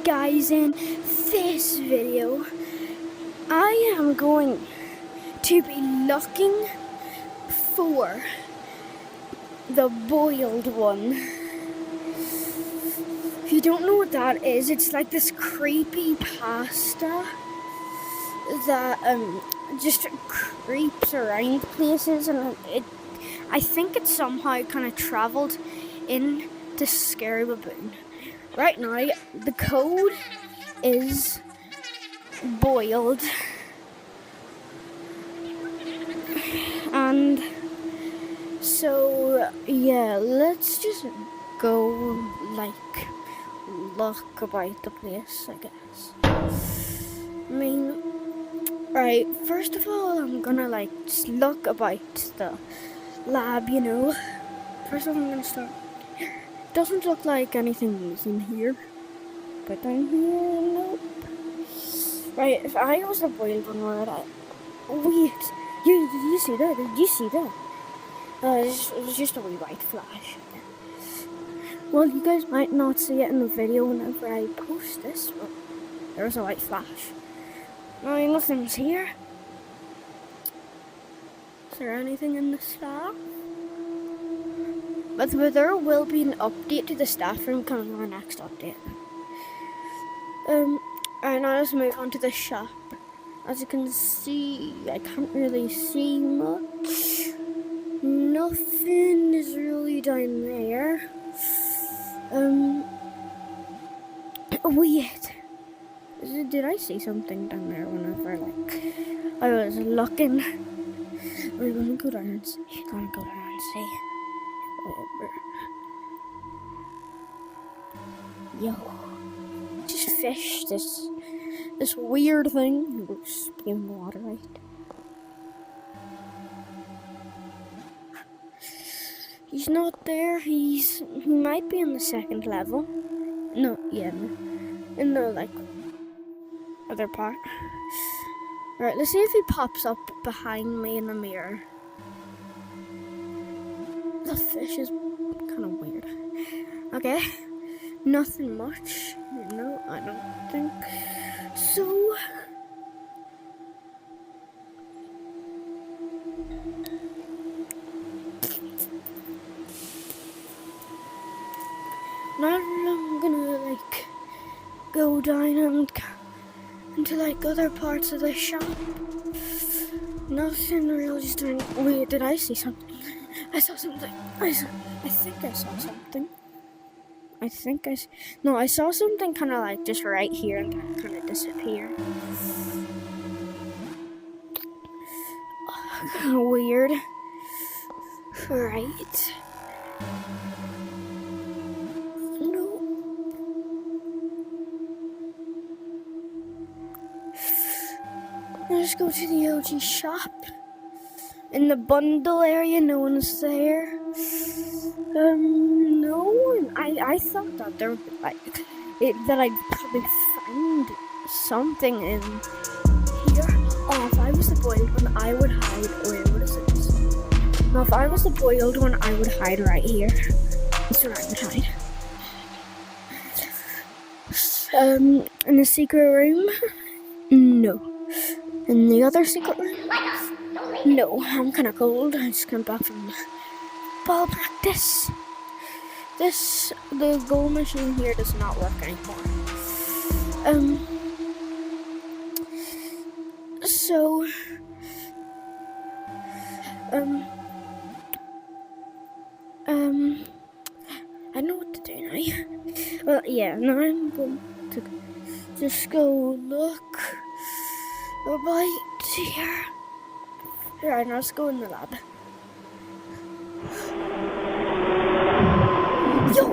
guys, in this video I am going to be looking for the boiled one. If you don't know what that is, it's like this creepy pasta that just creeps around places, and I think it somehow kind of travelled in to Scary Baboon. Right now, the code is boiled, and so yeah, let's just go look about the place, I guess. I mean, right, first of all, I'm gonna just look about the lab, you know. First of all, I'm gonna start. Doesn't look like anything is in here, but down here, nope. Right, if I was a boiled one, where would I? Wait, did you see that? Did you see that? It was just a wee white flash. Well, you guys might not see it in the video whenever I post this, but there was a white flash. No, nothing's here. Is there anything in the staff? But there will be an update to the staff room coming in our next update. Alright, now let's move on to the shop. As you can see, I can't really see much. Nothing is really down there. Wait. Did I see something down there whenever, I was looking? We're gonna go down and see. Yo. Just fish, this weird thing. We're spewing water out. He's not there. He might be in the second level. No, yeah, in the other part. Alright, let's see if he pops up behind me in the mirror. The fish is kind of weird. Okay, nothing much. No, I don't think so. Now I'm gonna go down and into other parts of the shop. Nothing real, just doing. Wait, did I see something? I saw something. I think I saw something. No, I saw something kind of just right here and then kind of disappear. Weird. Right. Let's go to the OG shop. In the bundle area, no one's there. No one. I thought that there would be that I'd probably find something in here. Oh, if I was the boiled one, I would hide. Wait, what is this? No, if I was the boiled one, I would hide right here. That's where I would hide. In the secret room? No. In the other secret room? No, I'm kind of cold. I just came back from ball practice. The goal machine here does not work anymore. So, I know what to do now. Well, yeah, now I'm going to just go look about here. Right, now let's go in the lab. Yo,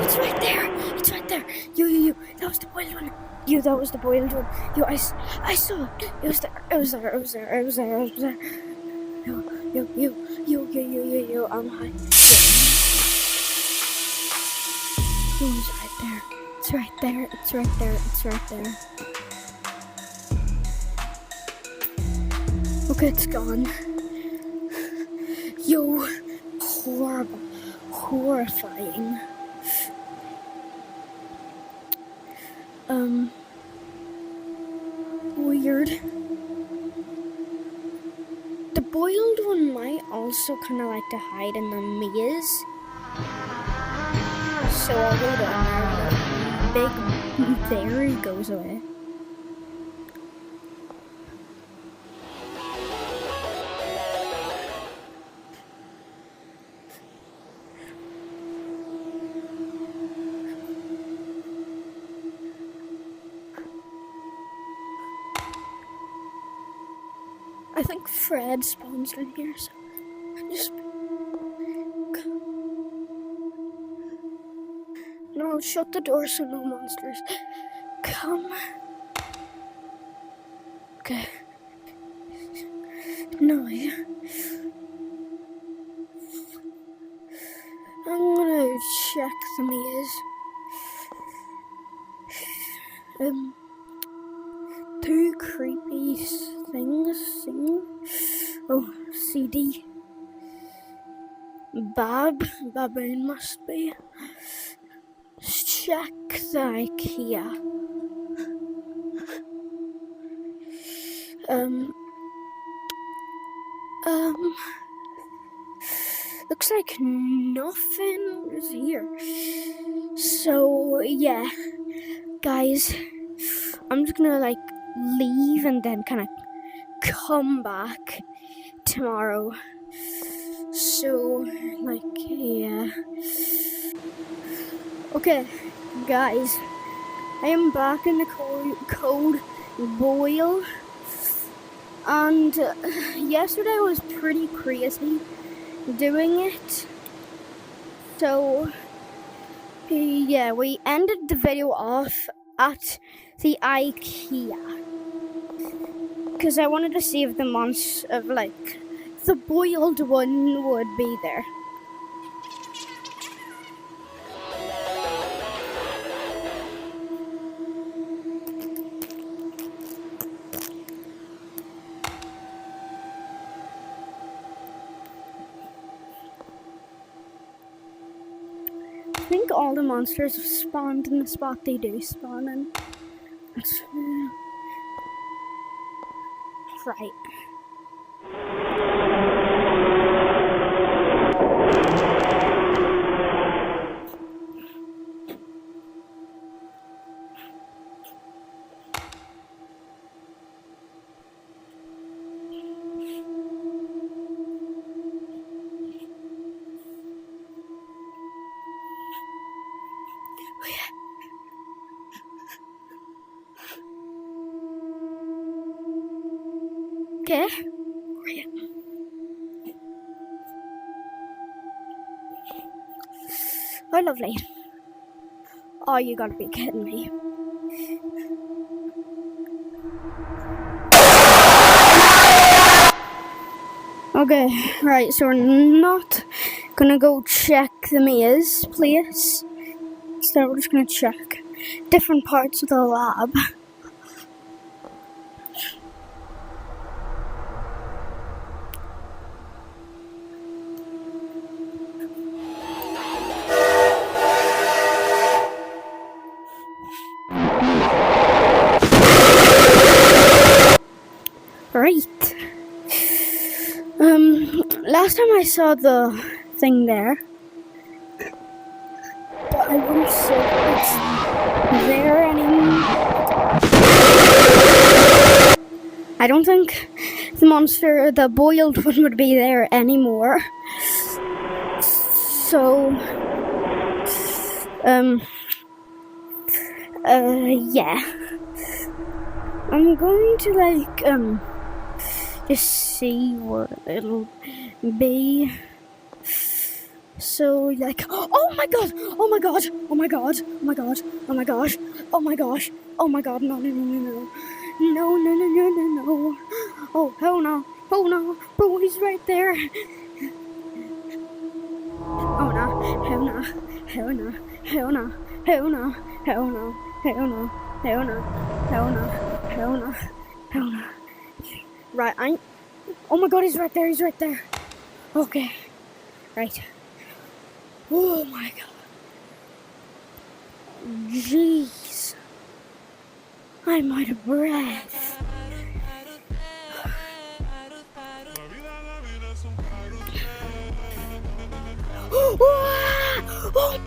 it's right there. It's right there. Yo, that was the boiled one. Yo, that was the boiled one. Yo, I saw it. It was there. Yo, I'm high. Yo, it's right there. It's right there. Okay, it's gone. Yo, horrible, horrifying. weird. The boiled one might also kind of like to hide in the maze. So I'll go down there. Big there he goes away. I think Fred spawns in here, so just no, shut the door so no monsters come. Okay. No, I'm gonna check the maze. Two creepy things. Oh, CD. Baboon must be. Check the IKEA. Looks like nothing is here. So yeah, guys, I'm just gonna like leave and then kind of come back tomorrow. So like yeah. Okay, guys, I am back in the code boil, and yesterday was pretty crazy doing it. So yeah, we ended the video off at the IKEA because I wanted to see if the monster of like the boiled one would be there. I think all the monsters have spawned in the spot they do spawn in. That's right. Okay. Oh, lovely. Oh, you gotta be kidding me. Okay, right, so we're not gonna go check the maze place. So we're just gonna check different parts of the lab. Right. Last time I saw the thing there, but I wouldn't say it's there anymore. I don't think the monster, the boiled one, would be there anymore. So, yeah. I'm going to like, just see what it'll be. So like, oh my god, oh my god, oh my god, oh my god, oh my gosh, oh my gosh, oh my god, no, no, no, no, no, no, no, no, no, no, no, oh hell no, oh no, oh he's right there, oh no, hell no, hell no, hell no, hell no, hell no, hell no, hell no, hell no, hell no, hell no, right, oh my god, he's right there, okay, right. Oh my god. Jeez. I'm out of breath. Oh